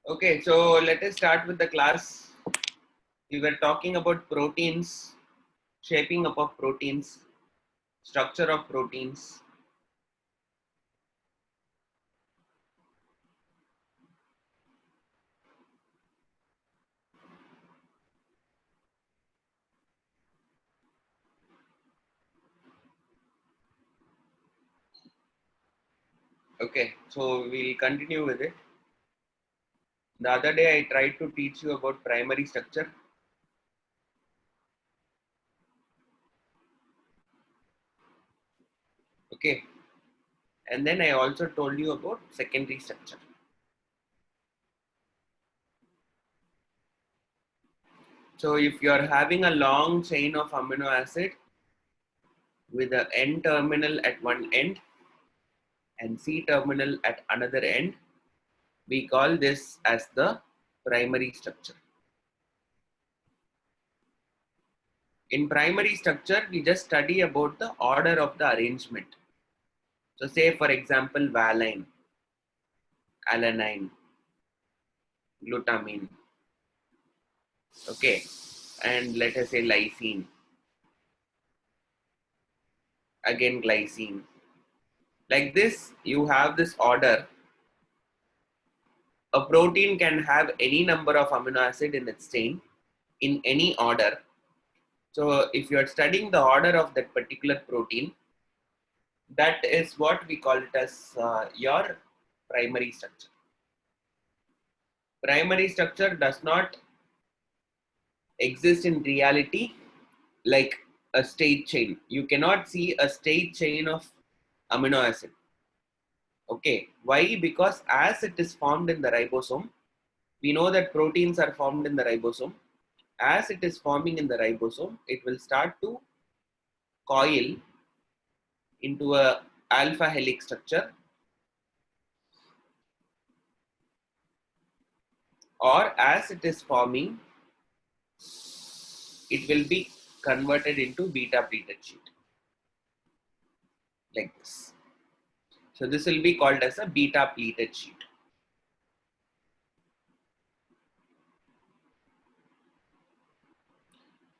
Okay, so let us start with the class. We were talking about proteins, shaping up of proteins, structure of proteins. Okay, so we'll continue with it. The other day I tried to teach you about primary structure. Okay, and then I also told you about secondary structure. So if you are having a long chain of amino acid with a N terminal at one end and C terminal at another end, we call this as the primary structure. In primary structure, we just study about the order of the arrangement. So say for example, valine, alanine, glutamine, okay, and let us say lysine, again glycine. Like this, you have this order. A protein can have any number of amino acid in its chain in any order. So if you are studying the order of that particular protein, that is what we call it as your primary structure. Primary structure does not exist in reality like a straight chain. You cannot see a straight chain of amino acid. Okay, why? Because as it is formed in the ribosome, we know that proteins are formed in the ribosome. As it is forming in the ribosome, it will start to coil into a alpha helix structure, or as it is forming, it will be converted into beta pleated sheet like this. So this will be called as a beta pleated sheet.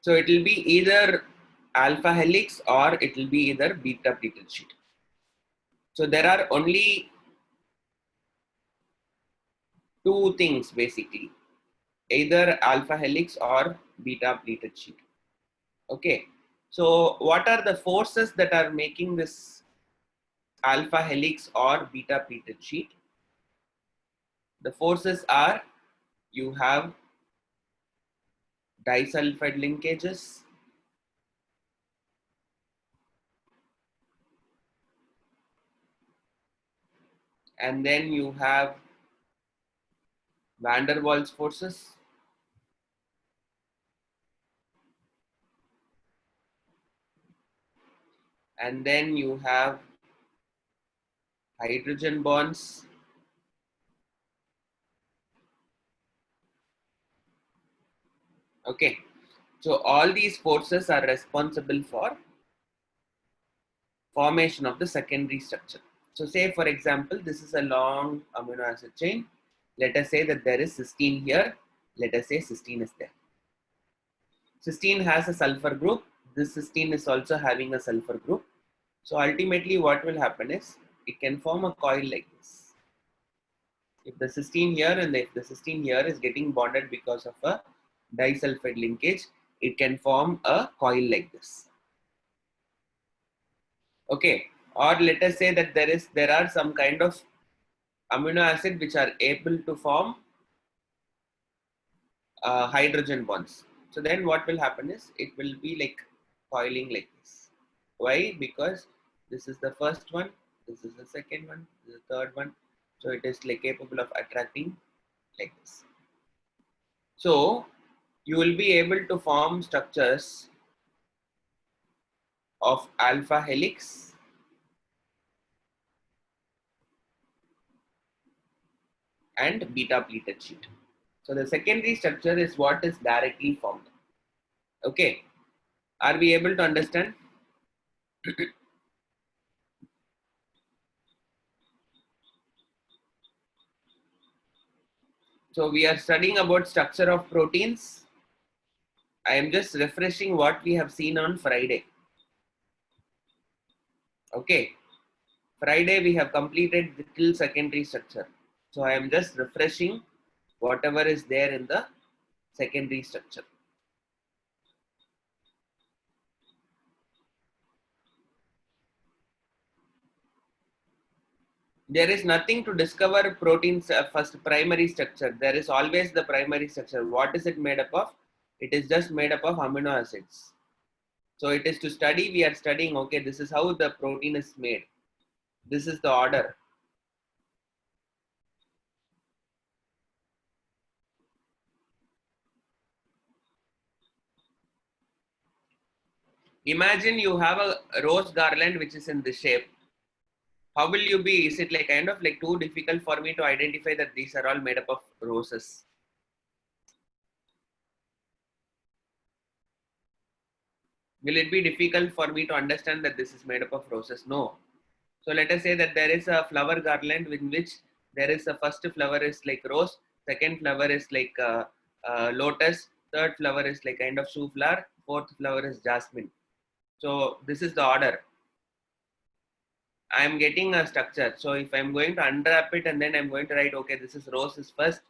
So it will be either alpha helix or it will be either beta pleated sheet. So there are only two things basically, either alpha helix or beta pleated sheet. Okay, so what are the forces that are making this alpha helix or beta pleated sheet? The forces are, you have disulfide linkages, and then you have van der Waals forces, and then you have hydrogen bonds, okay. So all these forces are responsible for formation of the secondary structure. So say for example, this is a long amino acid chain. Let us say that there is cysteine here. Let us say cysteine is there. Cysteine has a sulfur group. This cysteine is also having a sulfur group. So ultimately what will happen is, it can form a coil like this. If the cysteine here and if the cysteine here is getting bonded because of a disulfide linkage, it can form a coil like this. Okay, or let us say that there are some kind of amino acid which are able to form hydrogen bonds. So then what will happen is, it will be like coiling like this. Why? Because this is the first one, this is the second one, this is the third one. So it is like capable of attracting like this. So you will be able to form structures of alpha helix and beta pleated sheet. So the secondary structure is what is directly formed. Okay, are we able to understand? So we are studying about structure of proteins. I am just refreshing what we have seen on Friday. Okay. Friday we have completed the till secondary structure. So I am just refreshing whatever is there in the secondary structure. There is nothing to discover proteins first primary structure. There is always the primary structure. What is it made up of? It is just made up of amino acids. So it is to study, we are studying, okay, this is how the protein is made. This is the order. Imagine you have a rose garland which is in this shape. How will you be? Is it like kind of like too difficult for me to identify that these are all made up of roses? Will it be difficult for me to understand that this is made up of roses? No. So let us say that there is a flower garland in which there is a first flower is like rose, second flower is like lotus, third flower is like kind of shoe flower, fourth flower is jasmine. So this is the order. I am getting a structure. So if I'm going to unwrap it and then I'm going to write, okay, this is rose is first,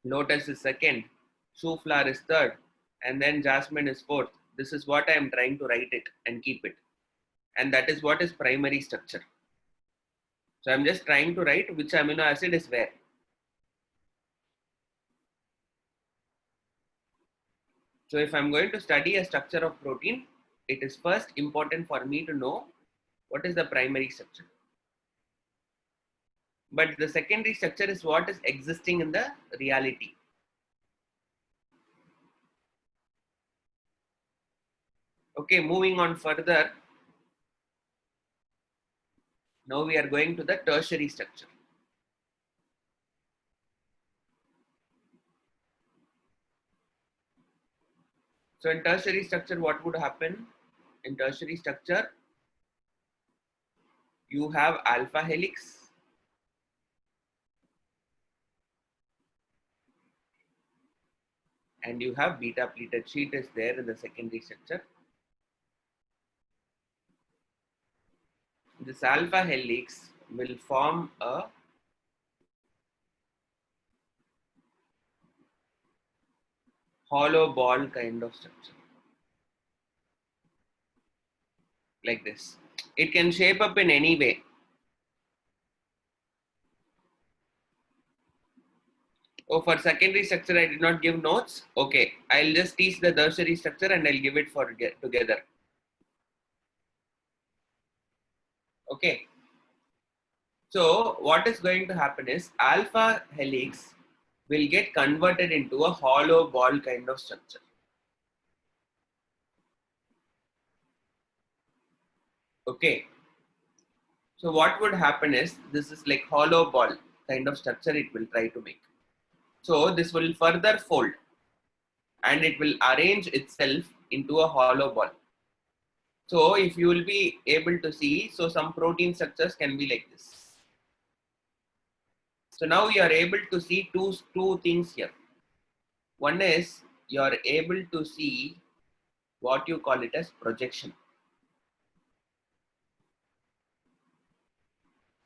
lotus is second, shoe flower is third, and then jasmine is fourth. This is what I am trying to write it and keep it. And that is what is primary structure. So I'm just trying to write which amino acid is where. So if I'm going to study a structure of protein, it is first important for me to know what is the primary structure. But the secondary structure is what is existing in the reality. Okay, moving on further. Now we are going to the tertiary structure. So in tertiary structure, what would happen? In tertiary structure, you have alpha helix, and you have beta pleated sheet is there in the secondary structure. This alpha helix will form a hollow ball kind of structure like this. It can shape up in any way. Oh, for secondary structure, I did not give notes. Okay, I'll just teach the tertiary structure and I'll give it for together. Okay. So what is going to happen is alpha helix will get converted into a hollow ball kind of structure. Okay. So what would happen is this is like hollow ball kind of structure it will try to make. So this will further fold and it will arrange itself into a hollow ball. So if you will be able to see, so some protein structures can be like this. So now you are able to see two things here. One is you are able to see what you call it as projection.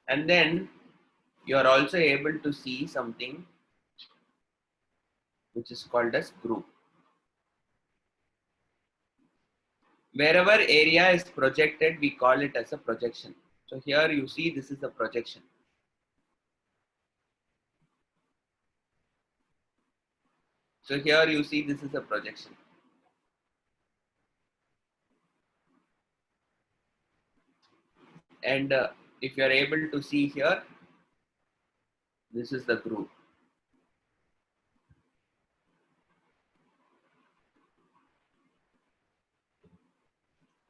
And then you are also able to see something which is called as group. Wherever area is projected, we call it as a projection. So here you see this is a projection. So here you see this is a projection. And if you are able to see here, this is the group.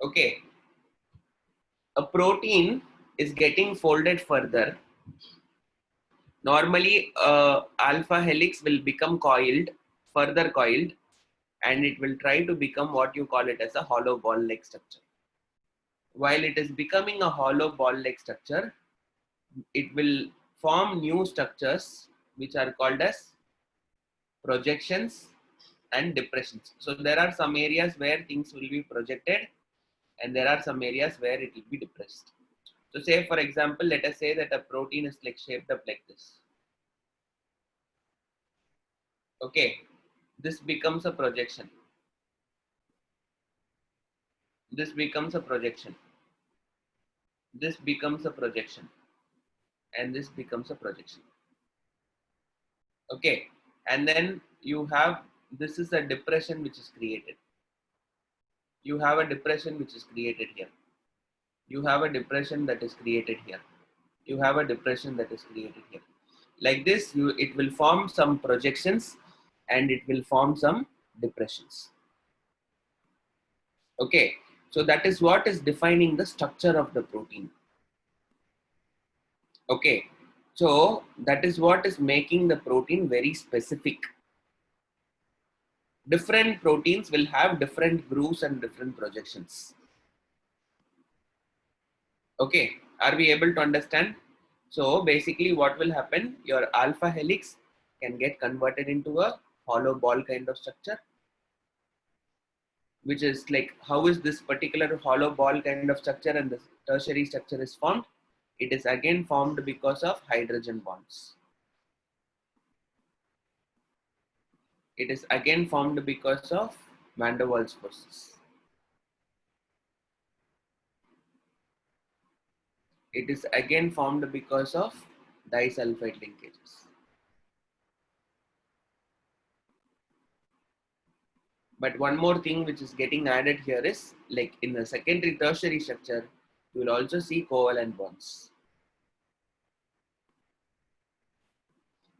Okay. A protein is getting folded further. Normally, alpha helix will become coiled, further coiled, and it will try to become what you call it as a hollow ball-like structure. While it is becoming a hollow ball-like structure, it will form new structures which are called as projections and depressions. So there are some areas where things will be projected and there are some areas where it will be depressed. So say for example, let us say that a protein is like shaped up like this. Okay, this becomes a projection. This becomes a projection. This becomes a projection. And this becomes a projection. Okay, and then you have, this is a depression which is created. You have a depression which is created here. You have a depression that is created here. You have a depression that is created here. Like this, it will form some projections and it will form some depressions. Okay, so that is what is defining the structure of the protein. Okay, so that is what is making the protein very specific. Different proteins will have different grooves and different projections. Okay, are we able to understand? So basically what will happen, your alpha helix can get converted into a hollow ball kind of structure, which is like, how is this particular hollow ball kind of structure and the tertiary structure is formed? It is again formed because of hydrogen bonds. It is again formed because of van der Waals forces. It is again formed because of disulfide linkages. But one more thing which is getting added here is, like in the secondary tertiary structure, you will also see covalent bonds.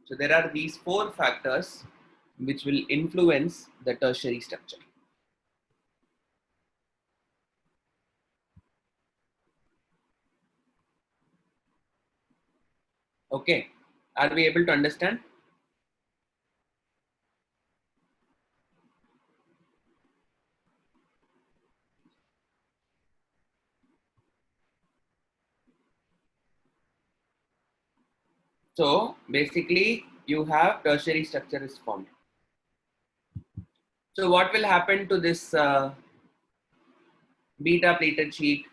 So there are these four factors which will influence the tertiary structure. Okay, are we able to understand? So basically you have tertiary structure is formed. So what will happen to this beta pleated sheet?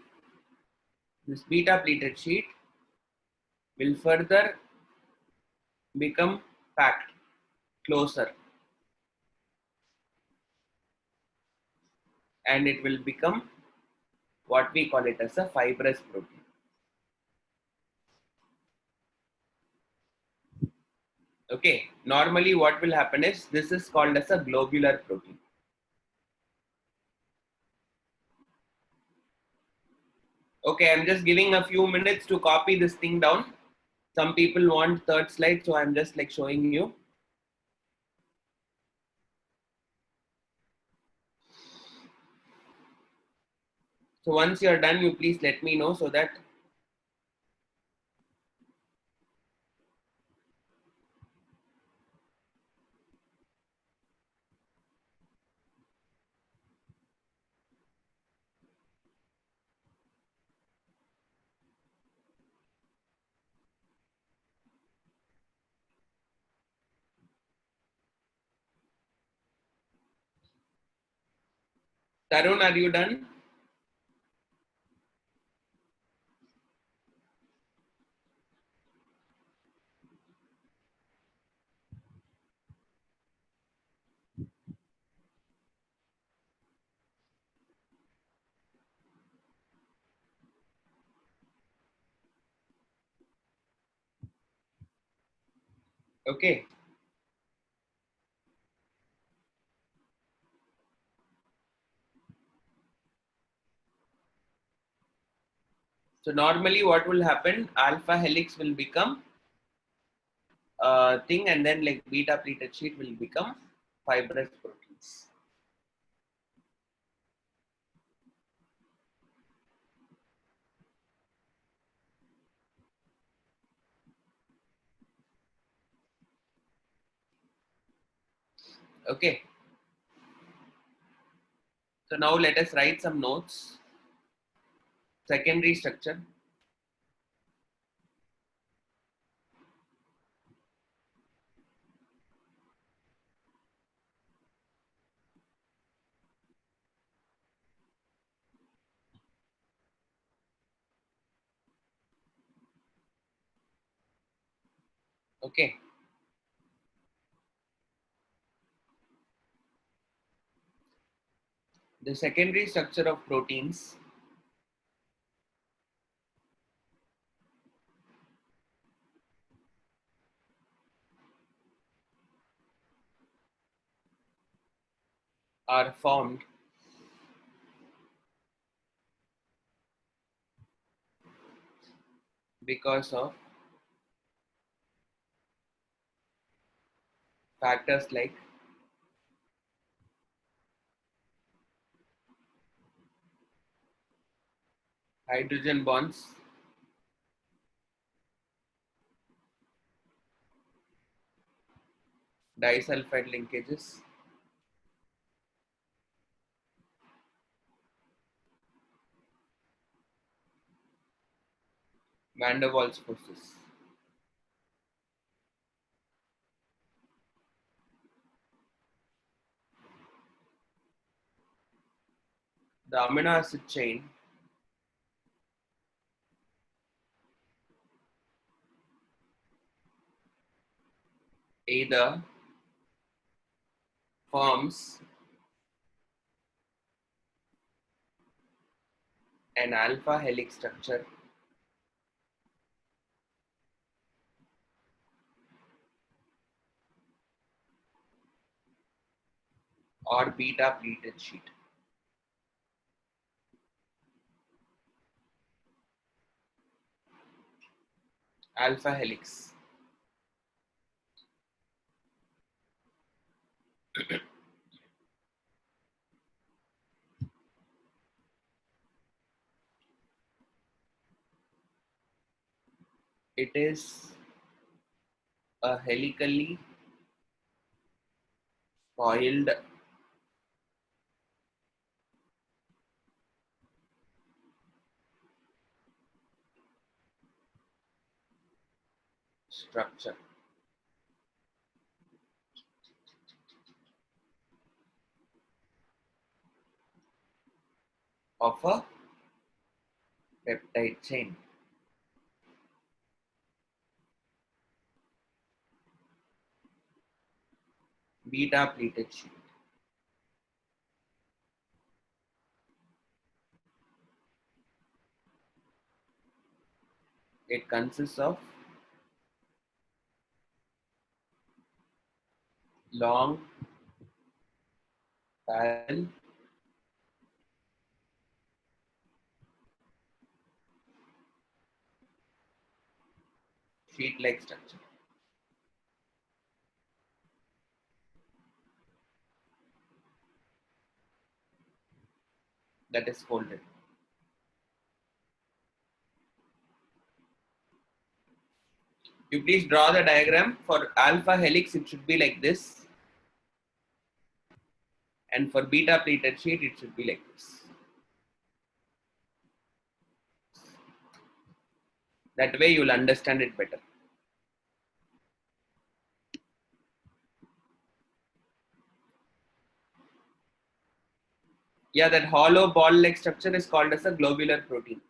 This beta pleated sheet will further become packed closer and it will become what we call it as a fibrous protein. Okay, normally what will happen is, this is called as a globular protein. Okay, I'm just giving a few minutes to copy this thing down. Some people want third slide, so I'm just like showing you. So once you're done, you please let me know so that Tarun, are you done? Okay. So normally what will happen, alpha helix will become a thing and then like beta pleated sheet will become fibrous proteins. Okay. So now let us write some notes. Secondary structure. Okay. The secondary structure of proteins are formed because of factors like hydrogen bonds, disulfide linkages, van der Waals forces. The amino acid chain either forms an alpha helix structure or beta pleated sheet. Alpha helix. It is a helically coiled structure of a peptide chain. Beta pleated sheet. It consists of long parallel sheet-like structure that is folded. You please draw the diagram. For alpha helix, it should be like this, and for beta pleated sheet, it should be like this. That way, you'll understand it better. Yeah, that hollow ball-like structure is called as a globular protein.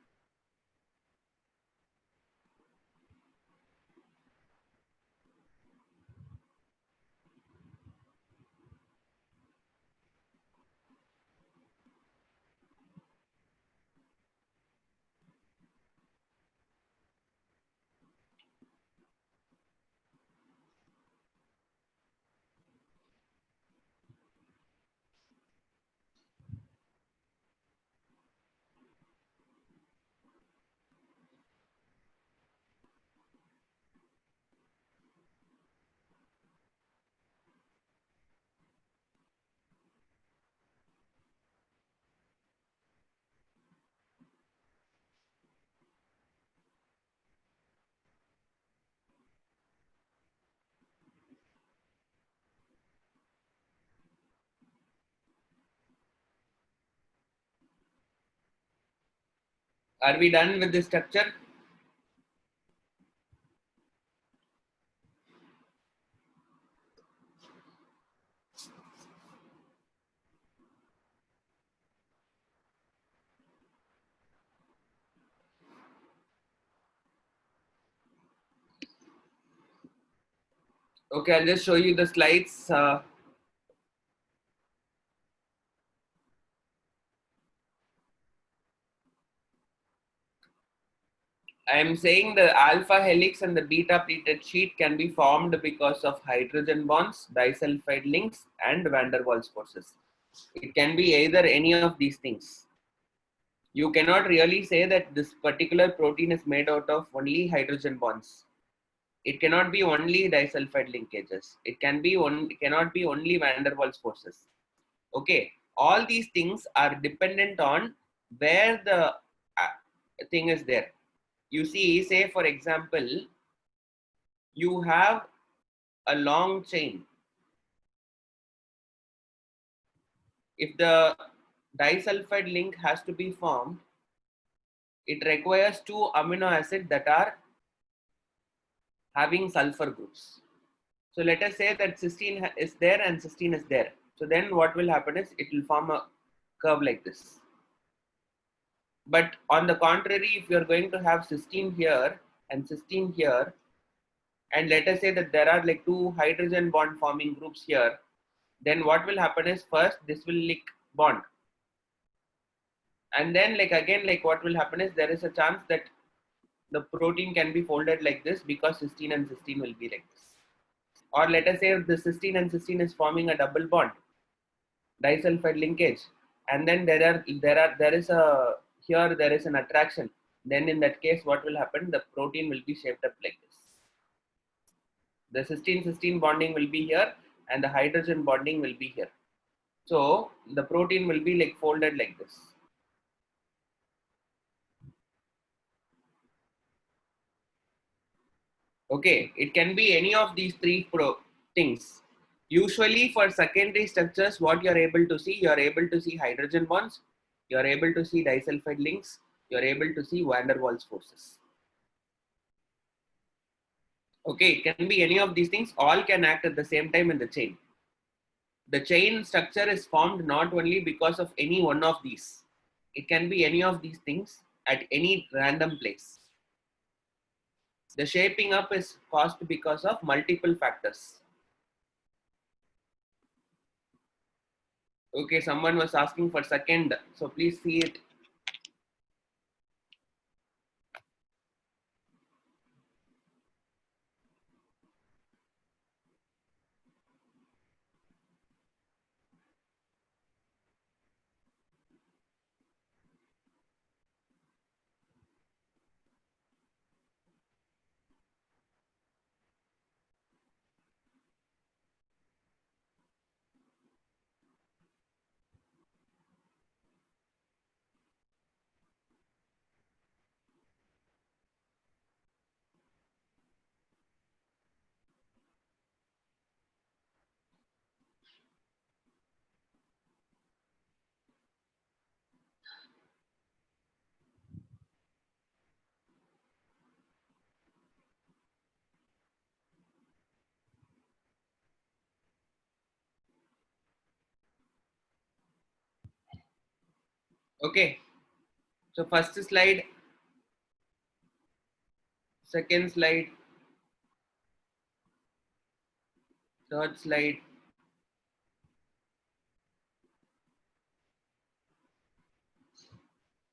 Are we done with this structure? Okay, I'll just show you the slides. I am saying the alpha helix and the beta pleated sheet can be formed because of hydrogen bonds, disulfide links, and van der Waals forces. It can be either any of these things. You cannot really say that this particular protein is made out of only hydrogen bonds. It cannot be only disulfide linkages. It cannot be only van der Waals forces. Okay, all these things are dependent on where the thing is there. You see, say for example, you have a long chain. If the disulfide link has to be formed, it requires two amino acids that are having sulfur groups. So let us say that cysteine is there and cysteine is there. So then what will happen is it will form a curve like this. But on the contrary, if you are going to have cysteine here and cysteine here, and let us say that there are like two hydrogen bond forming groups here, then what will happen is first this will like bond, and then like again like what will happen is there is a chance that the protein can be folded like this because cysteine and cysteine will be like this. Or let us say the cysteine and cysteine is forming a double bond, disulfide linkage, and then there is a here there is an attraction. Then in that case what will happen, the protein will be shaped up like this. The cysteine cysteine bonding will be here and the hydrogen bonding will be here. So the protein will be like folded like this. Okay, it can be any of these three things. Usually for secondary structures, what you are able to see, you are able to see hydrogen bonds, you are able to see disulfide links, you are able to see van der Waals forces. Okay, it can be any of these things, all can act at the same time in the chain. The chain structure is formed not only because of any one of these, it can be any of these things at any random place. The shaping up is caused because of multiple factors. Okay, someone was asking for second, so please see it. Okay, so first slide, second slide, third slide,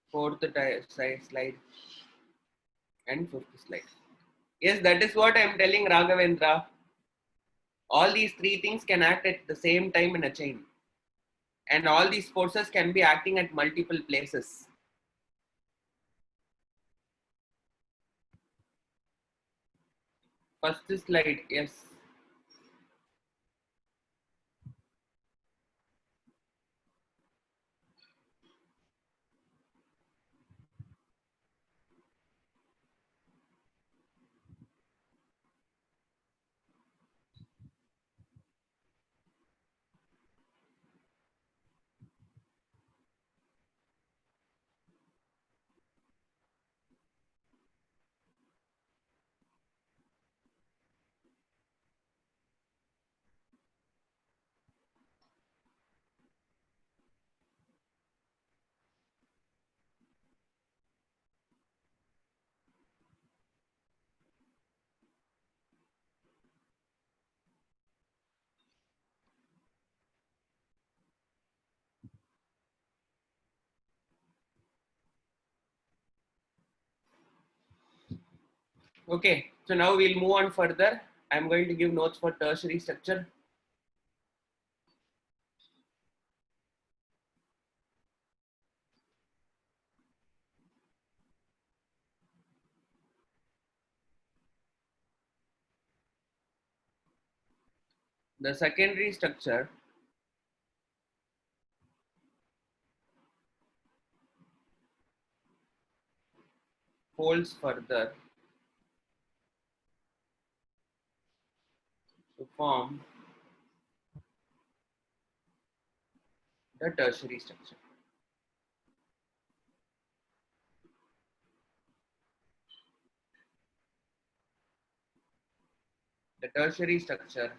fourth slide, and fifth slide. Yes, that is what I am telling Raghavendra. All these three things can act at the same time in a chain. And all these forces can be acting at multiple places. First slide, yes. Okay, so now we'll move on further. I'm going to give notes for tertiary structure. The secondary structure folds further to form the tertiary structure. The tertiary structure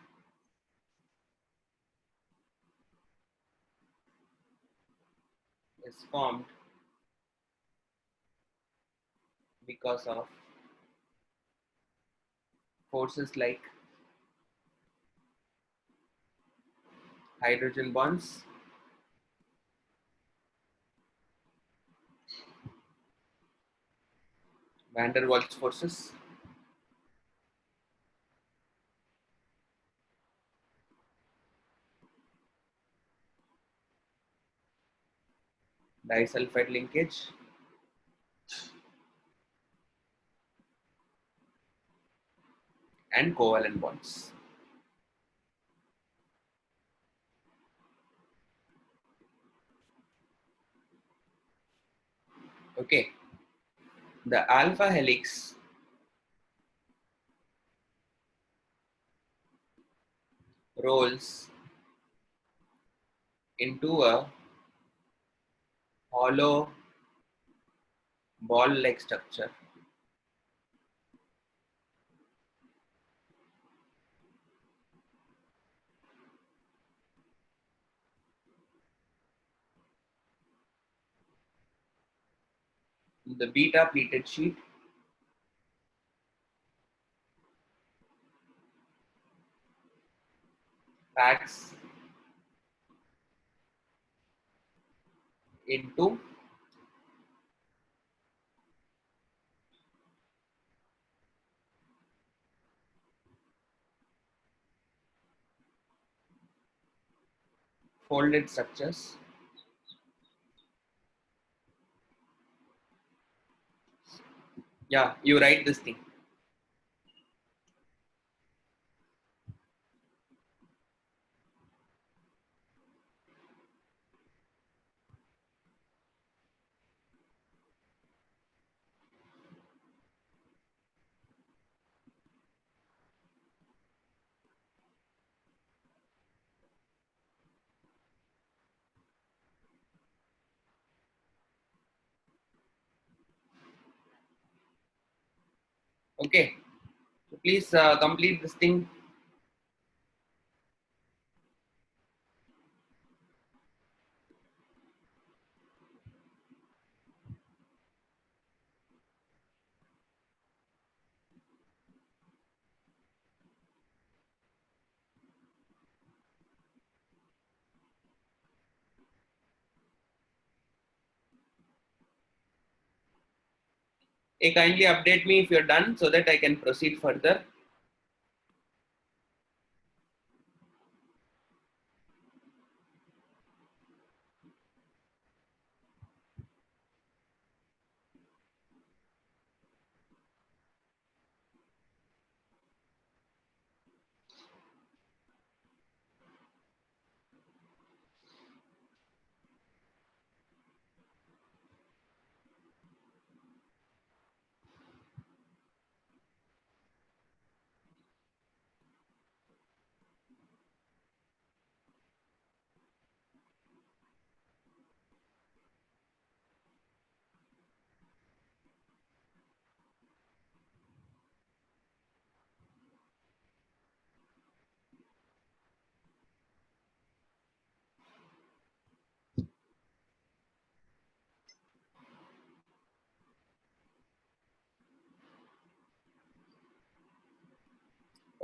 is formed because of forces like hydrogen bonds, van der Waals forces, disulfide linkage, and covalent bonds. Okay, the alpha helix rolls into a hollow ball-like structure the beta pleated sheet packs into folded structures Yeah, you write this thing. Okay, so please complete this thing. Hey, kindly update me if you're done so that I can proceed further.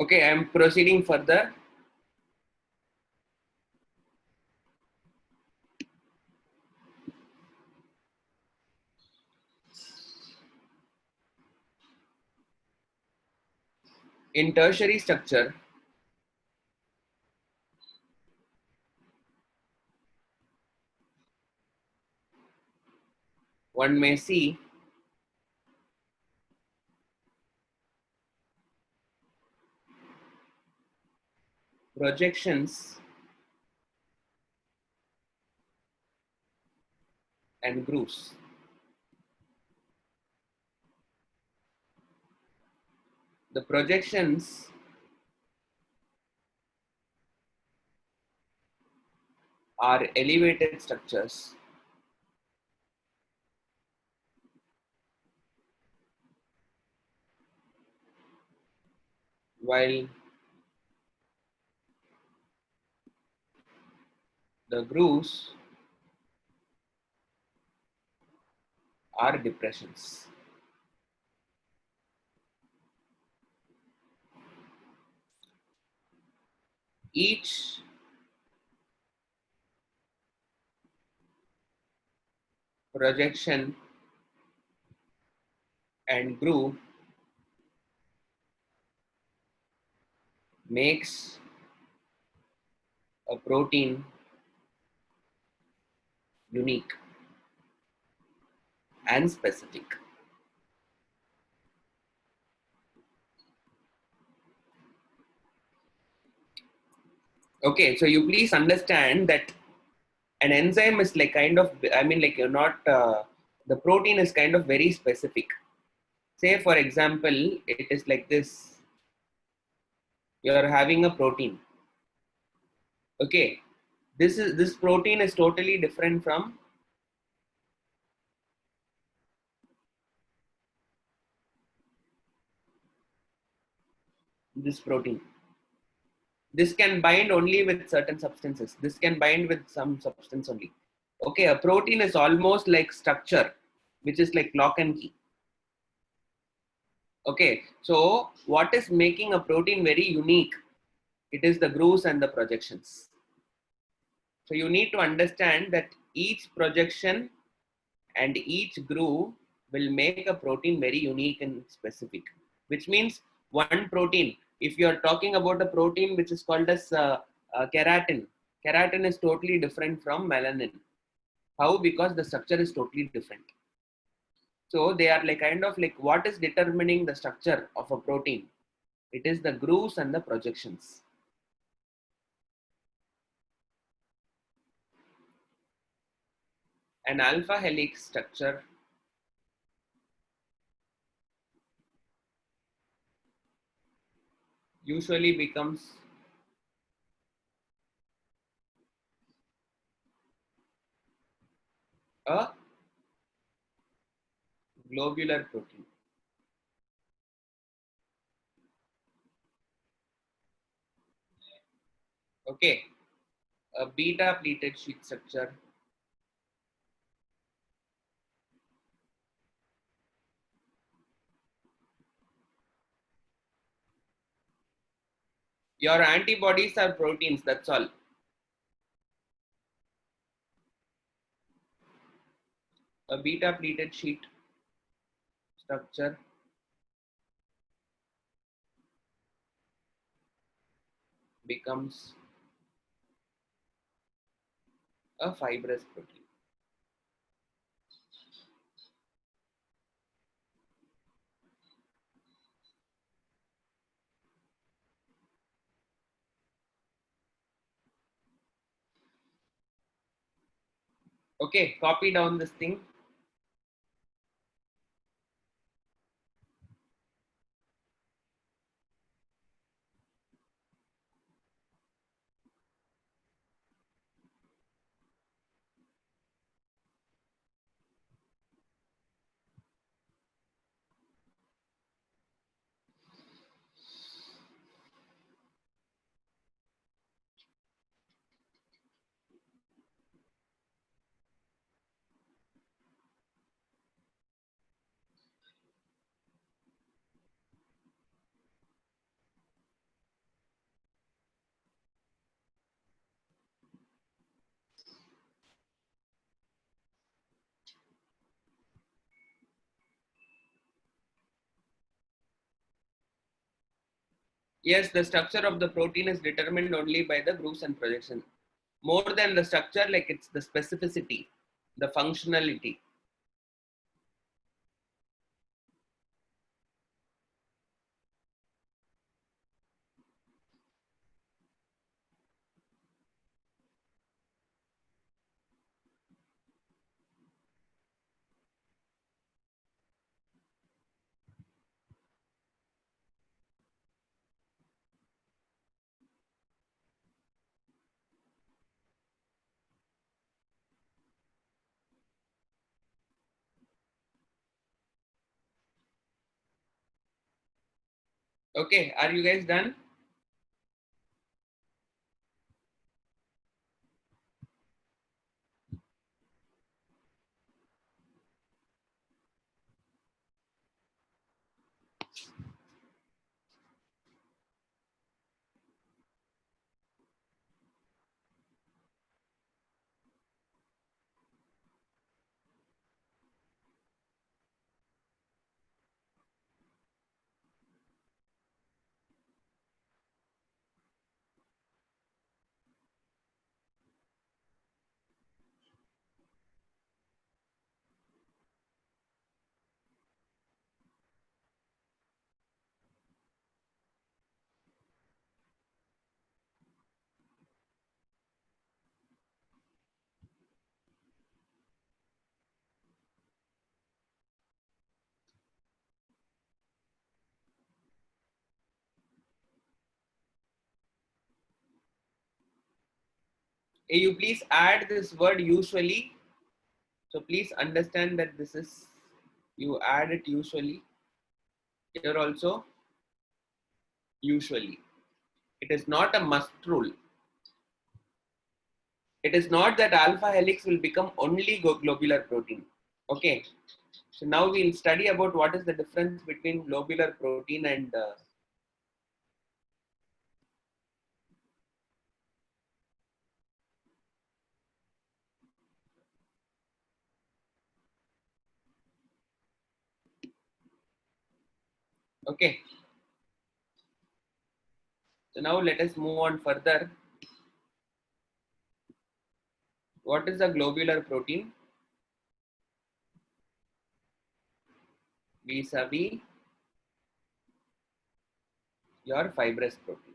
Okay, I'm proceeding further. In tertiary structure, one may see projections and grooves. The projections are elevated structures while the grooves are depressions. Each projection and groove makes a protein unique and specific. Okay, so you please understand that an enzyme is like kind of, I mean, like you're not, the protein is kind of very specific. Say, for example, it is like this, you're having a protein. Okay, this protein is totally different from this protein. This can bind only with certain substances. This can bind with some substance only. Okay, a protein is almost like structure, which is like lock and key. Okay, so what is making a protein very unique? It is the grooves and the projections. So you need to understand that each projection and each groove will make a protein very unique and specific, which means one protein, if you are talking about a protein which is called as keratin, keratin is totally different from melanin. How? Because the structure is totally different. So they are like kind of like, what is determining the structure of a protein? It is the grooves and the projections. An alpha helix structure usually becomes a globular protein. Okay, a beta pleated sheet structure your antibodies are proteins, that's all. A beta pleated sheet structure becomes a fibrous protein. Okay, copy down this thing. Yes, the structure of the protein is determined only by the grooves and projection. More than the structure, like it's the specificity, the functionality. Okay, are you guys done? You please add this word usually. So please understand that this is, you add it usually. Here also, usually. It is not a must rule. It is not that alpha helix will become only globular protein. Okay. So now we'll study about what is the difference between globular protein and okay. So now let us move on further. What is a globular protein vis-a-vis your fibrous protein?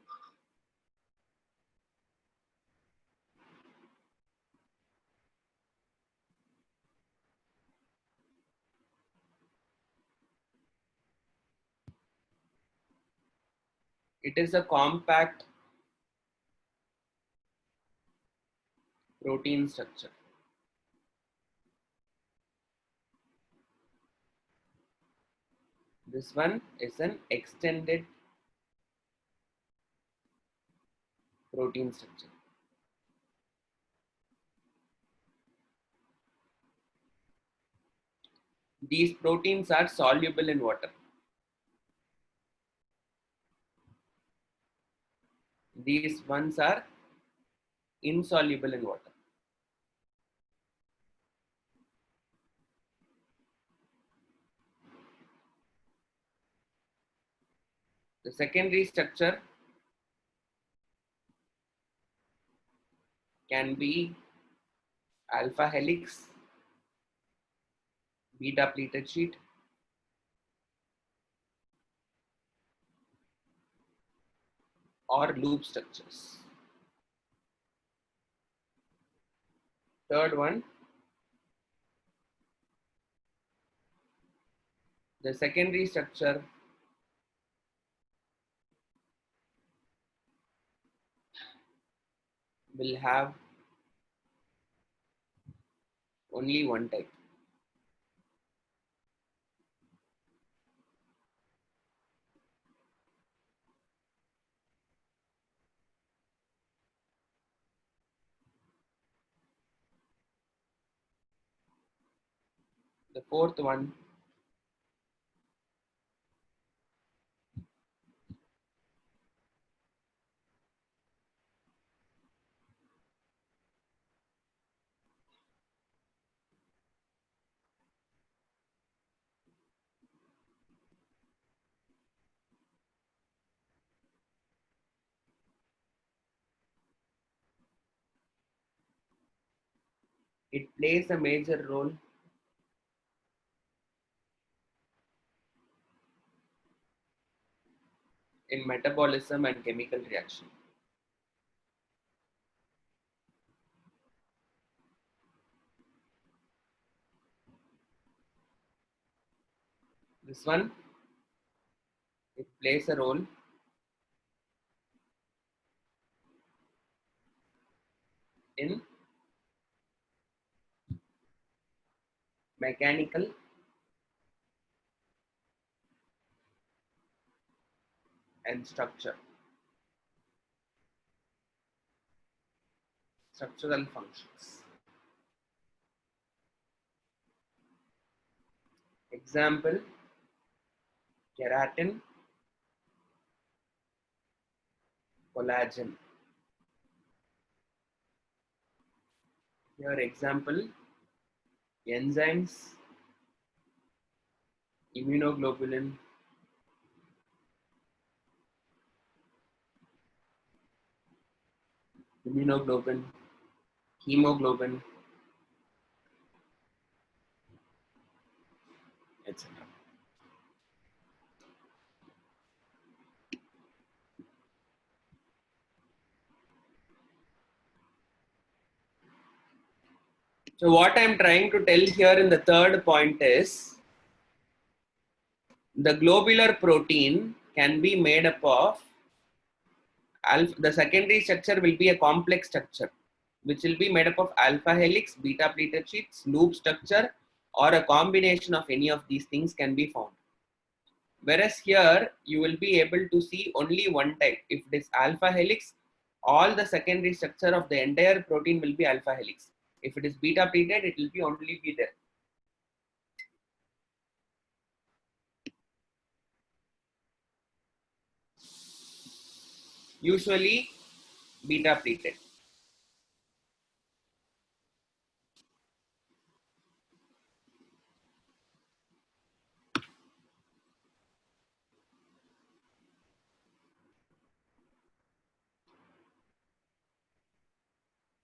It is a compact protein structure. This one is an extended protein structure. These proteins are soluble in water. These ones are insoluble in water. The secondary structure can be alpha helix, beta pleated sheet, or loop structures. Third one, the secondary structure will have only one type. The fourth one It plays a major role in metabolism and chemical reaction. This one, it plays a role in mechanical and structural functions. Example, keratin, collagen. Here example, enzymes, immunoglobulin, hemoglobin, etc. So what I'm trying to tell here in the third point is the globular protein can be made up of alpha. The secondary structure will be a complex structure which will be made up of alpha helix, beta pleated sheets, loop structure, or a combination of any of these things can be found. Whereas here you will be able to see only one type. If it is alpha helix, all the secondary structure of the entire protein will be alpha helix. If it is beta pleated, it will be only be there. Usually beta pleated.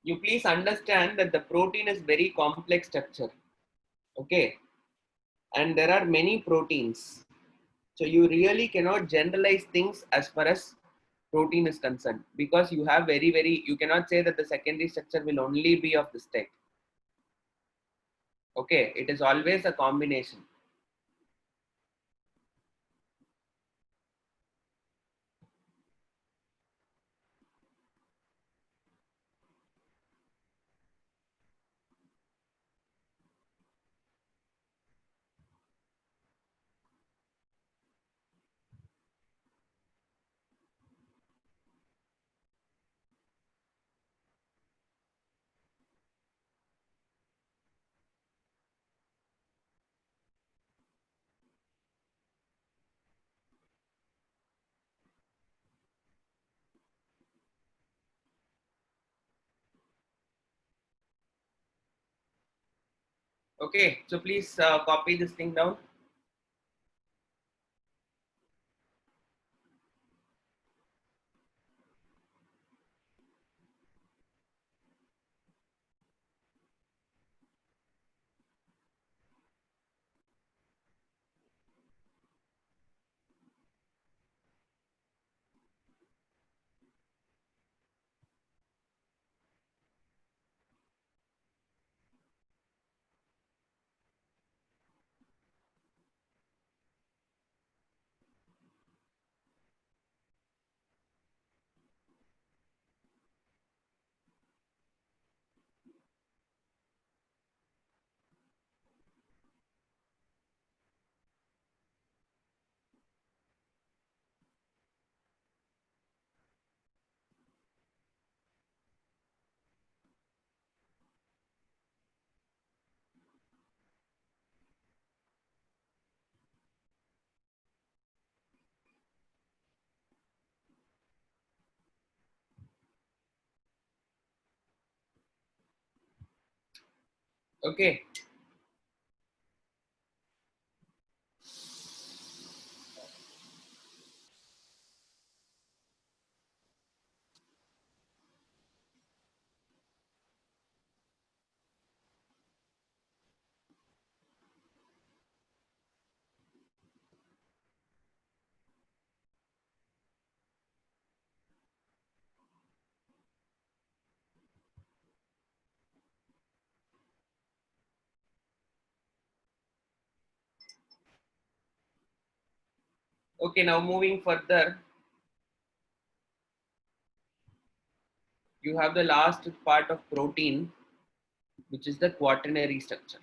You please understand that the protein is very complex structure. Okay. And there are many proteins. So you really cannot generalize things as far as protein is concerned, because you have you cannot say that the secondary structure will only be of this type. Okay, it is always a combination. Okay, so please copy this thing down. Okay. Okay, now moving further, you have the last part of protein, which is the quaternary structure.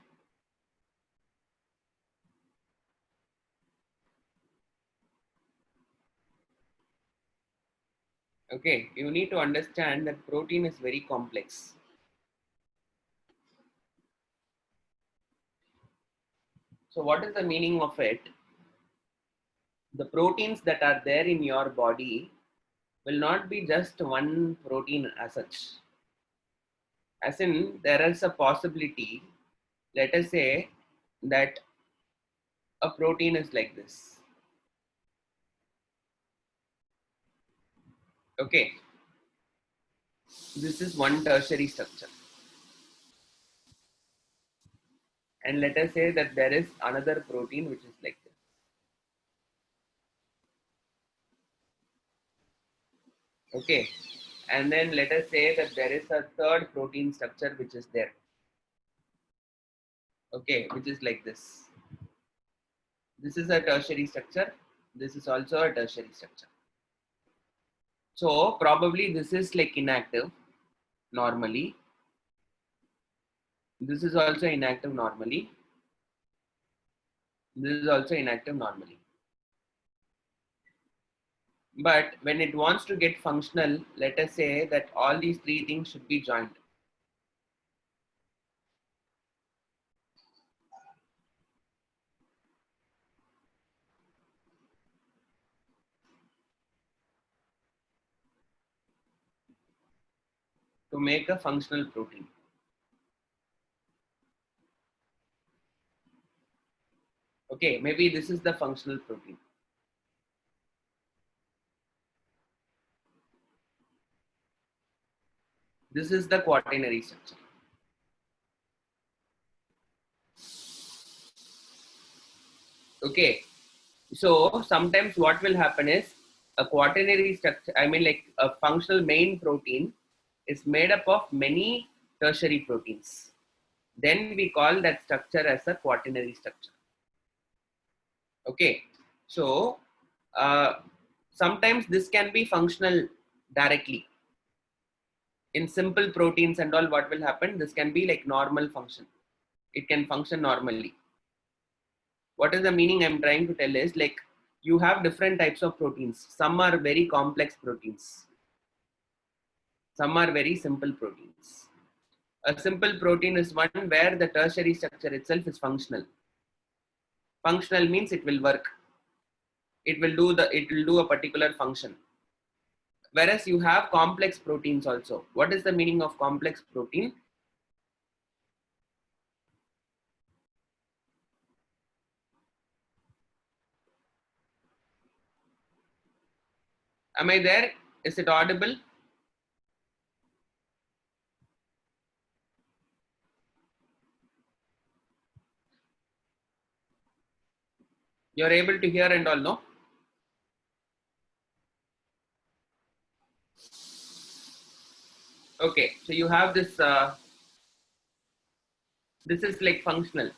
Okay, you need to understand that protein is very complex. So what is the meaning of it? The proteins that are there in your body will not be just one protein as such. As in, there is a possibility, let us say, that a protein is like this. Okay, this is one tertiary structure. And let us say that there is another protein which is like this. Okay, and then let us say that there is a third protein structure which is there. Okay, which is like this. This is a tertiary structure. This is also a tertiary structure. So probably this is like inactive normally. This is also inactive normally. This is also inactive normally. But when it wants to get functional, let us say that all these three things should be joined. To make a functional protein. Okay, maybe this is the functional protein. This is the quaternary structure. Okay, so sometimes what will happen is a quaternary structure, I mean like a functional main protein is made up of many tertiary proteins. Then we call that structure as a quaternary structure. Okay, so uh, sometimes this can be functional directly. In simple proteins and all, what will happen? This can be like normal function. It can function normally. What is the meaning I'm trying to tell is like you have different types of proteins. Some are very complex proteins. Some are very simple proteins. A simple protein is one where the tertiary structure itself is functional. Functional means it will work. It will do a particular function. Whereas you have complex proteins also. What is the meaning of complex protein? Am I there? Is it audible? You're able to hear and all, no? Okay, so you have this. This is like functional.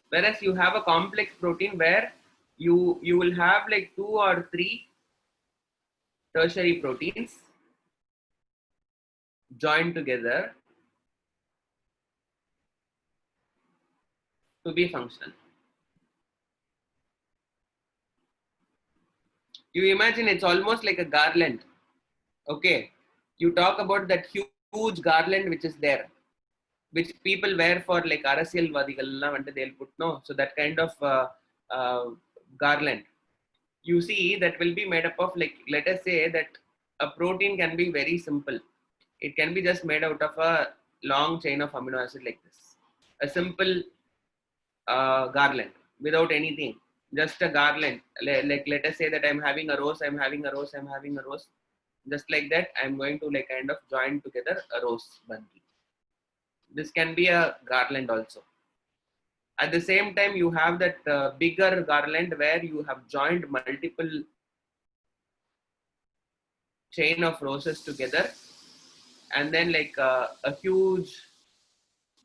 Whereas you have a complex protein where you will have like two or three tertiary proteins joined together to be functional. You imagine it's almost like a garland. Okay, you talk about that huge garland which is there, which people wear for like அரசியல்வாதிகள்லாம் வந்து they'll put no, so that kind of uh, garland. You see that will be made up of like, let us say that a protein can be very simple. It can be just made out of a long chain of amino acid like this. A simple garland without anything, just a garland. Like let us say that I'm having a rose, I'm having a rose, I'm having a rose. Just like that, I'm going to like kind of join together a rose bundle. This can be a garland also. At the same time, you have that bigger garland where you have joined multiple chain of roses together, and then like a huge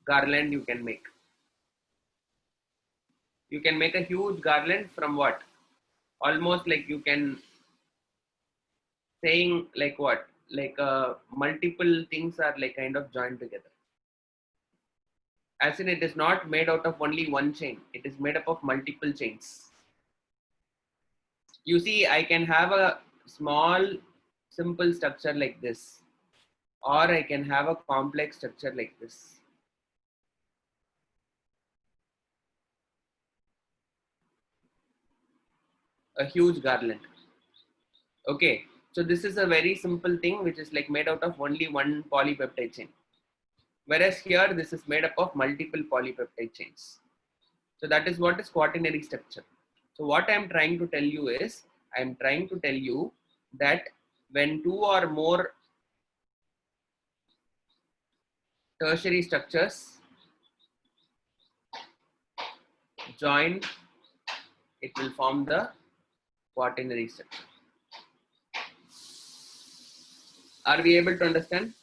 garland you can make. You can make a huge garland from what? almost like you can saying like what, like multiple things are like kind of joined together, as in it is not made out of only one chain, it is made up of multiple chains. You see, I can have a small simple structure like this, or I can have a complex structure like this. A huge garland. Okay, so this is a very simple thing which is like made out of only one polypeptide chain. Whereas here, this is made up of multiple polypeptide chains. So that is what is quaternary structure. So what I am trying to tell you is, I am trying to tell you that when two or more tertiary structures join, it will form the quaternary structure. Are we able to understand?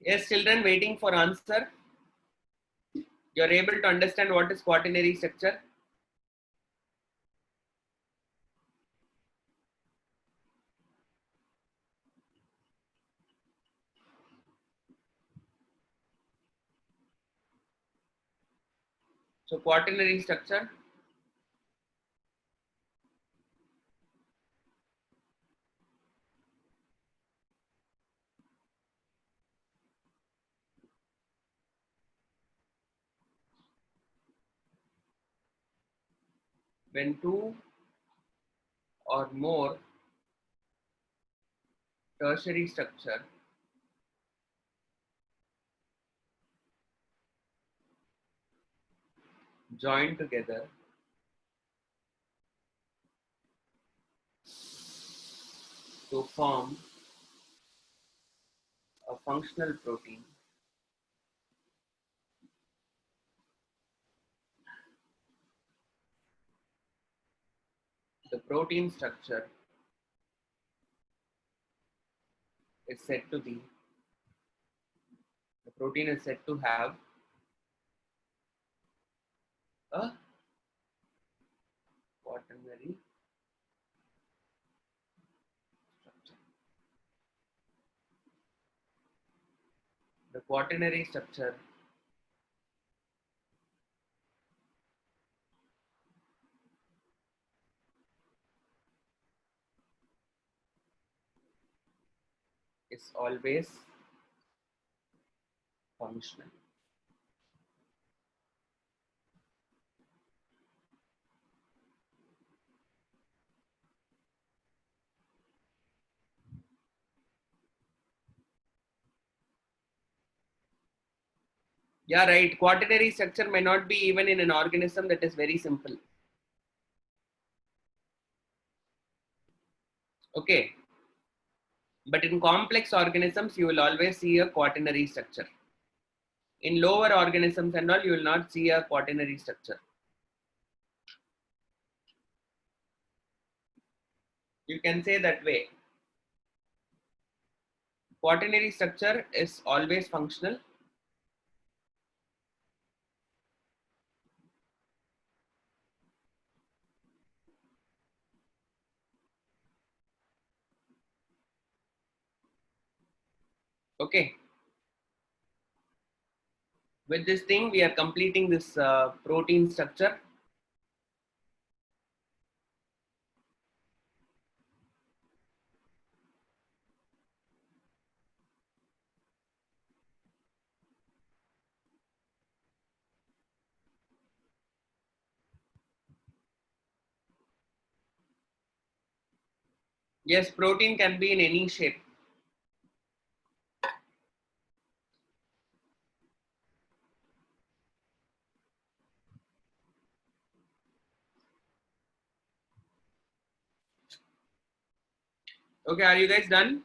Yes, children, waiting for answer. You are able to understand what is quaternary structure? So quaternary structure, when two or more tertiary structure join together to form a functional protein, the protein structure is said to be, the protein is said to have a quaternary structure. The quaternary structure is always functional. Yeah, right. Quaternary structure may not be even in an organism that is very simple. Okay. But in complex organisms, you will always see a quaternary structure. In lower organisms and all, you will not see a quaternary structure. You can say that way. Quaternary structure is always functional. Okay. With this thing, we are completing this protein structure. Yes, protein can be in any shape. Okay, are you guys done?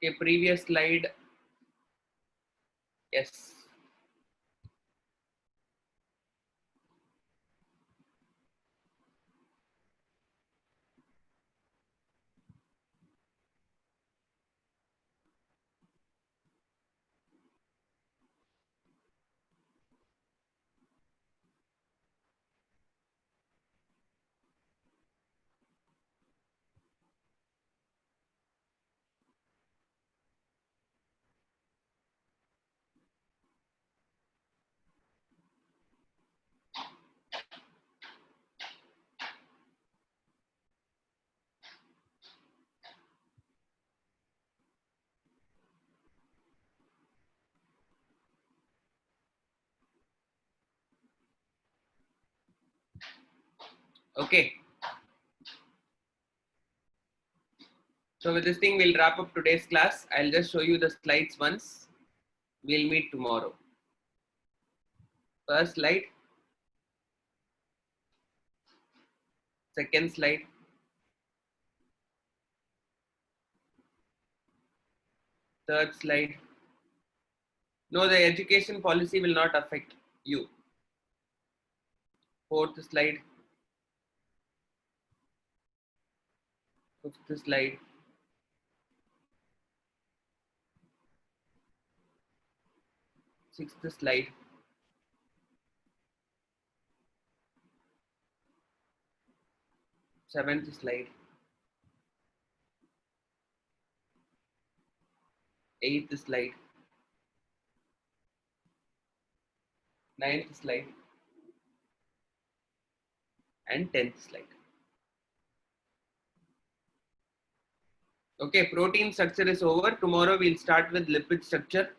Okay, previous slide. Yes. Okay. So with this thing, we'll wrap up today's class. I'll just show you the slides once. We'll meet tomorrow. First slide, second slide, third slide. No, the education policy will not affect you. Fourth slide, fifth slide, sixth slide, seventh slide, eighth slide, ninth slide, and 10th slide. Okay, protein structure is over. Tomorrow we'll start with lipid structure.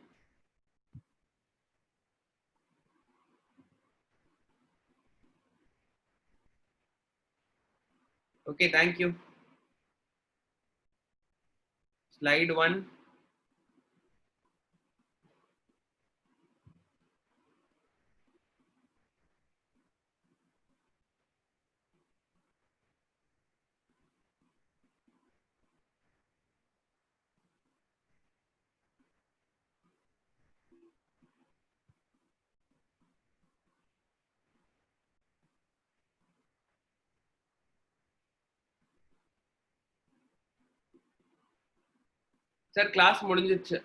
Okay, thank you. Slide 1. Sir, class முடிஞ்சிருச்சு.